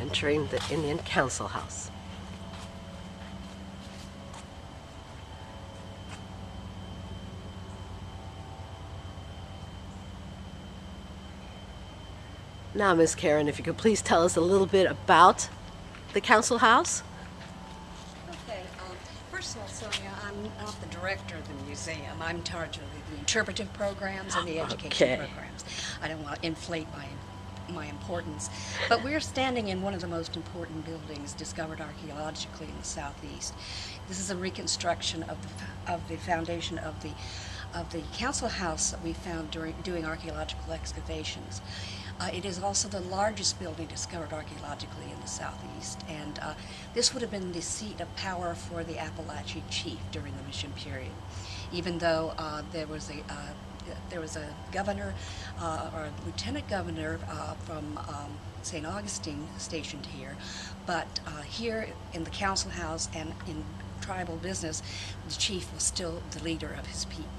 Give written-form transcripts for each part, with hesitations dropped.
entering the Indian Council House. Now, Ms. Karen, if you could please tell us a little bit about the Council House. Okay. First of all, Sonia, I'm not the director of the museum. I'm in charge of the interpretive programs and the education programs. I don't want to inflate my importance. But we're standing in one of the most important buildings discovered archaeologically in the Southeast. This is a reconstruction of the foundation of the council house that we found during doing archaeological excavations. It is also the largest building discovered archaeologically in the Southeast, and this would have been the seat of power for the Appalachian chief during the mission period. Even though there was a governor or a lieutenant governor from St. Augustine stationed here, but here in the council house and in tribal business, the chief was still the leader of his people.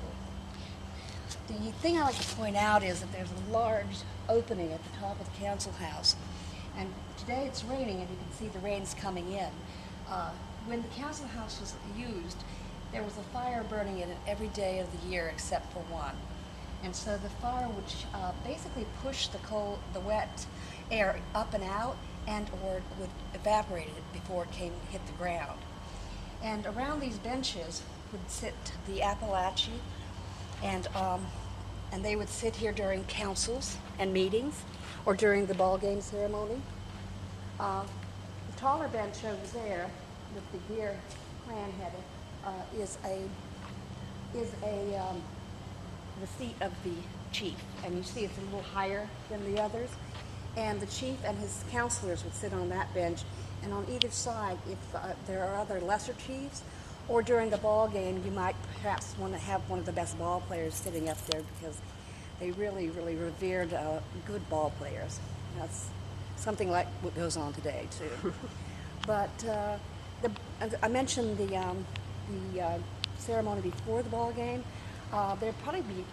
The thing I like to point out is that there's a large opening at the top of the council house, and today it's raining and you can see the rain's coming in. When the council house was used, there was a fire burning in it every day of the year except for one. And so the fire would basically push the wet air up and out, and or would evaporate it before it hit the ground. And around these benches would sit the Appalachian, and they would sit here during councils and meetings, or during the ball game ceremony. The taller bench over there, with the deer clan headed, is the seat of the chief, and you see it's a little higher than the others. And the chief and his counselors would sit on that bench, and on either side, if there are other lesser chiefs, or during the ball game, you might perhaps want to have one of the best ball players sitting up there, because they really, really revered good ball players. That's something like what goes on today too. But I mentioned the ceremony before the ball game. There'd probably be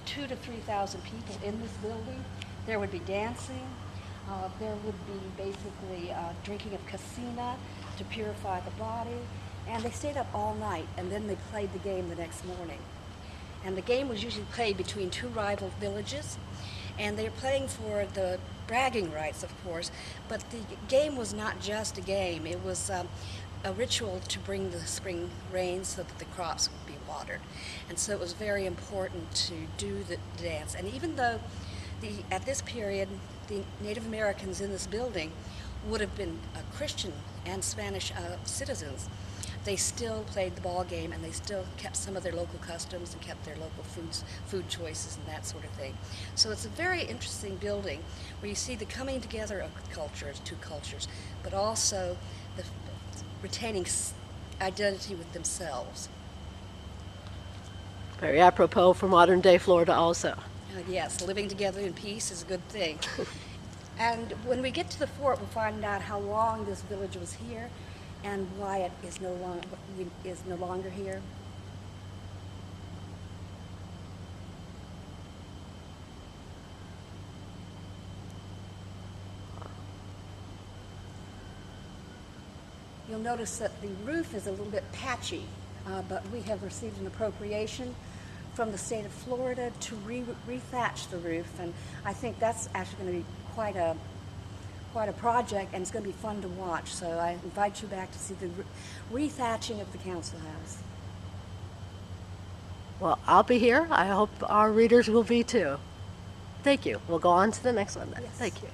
2,000 to 3,000 people in this building. There would be dancing. There would be basically drinking of casina to purify the body. And they stayed up all night, and then they played the game the next morning. And the game was usually played between two rival villages, and they were playing for the bragging rights, of course, but the game was not just a game. It was a ritual to bring the spring rain so that the crops would be watered. And so it was very important to do the dance. And even though at this period, the Native Americans in this building would have been Christian and Spanish citizens, they still played the ball game, and they still kept some of their local customs and kept their local food choices and that sort of thing. So it's a very interesting building where you see the coming together of two cultures, but also the retaining identity with themselves. Very apropos for modern day Florida also. Yes, living together in peace is a good thing. And when we get to the fort, we'll find out how long this village was here and why it is no longer here. You'll notice that the roof is a little bit patchy, but we have received an appropriation from the state of Florida to re-thatch the roof, and I think that's actually going to be quite a project, and it's going to be fun to watch. So I invite you back to see the re-thatching of the council house. Well, I'll be here. I hope our readers will be too. Thank you. We'll go on to the next one then. Yes. Thank you.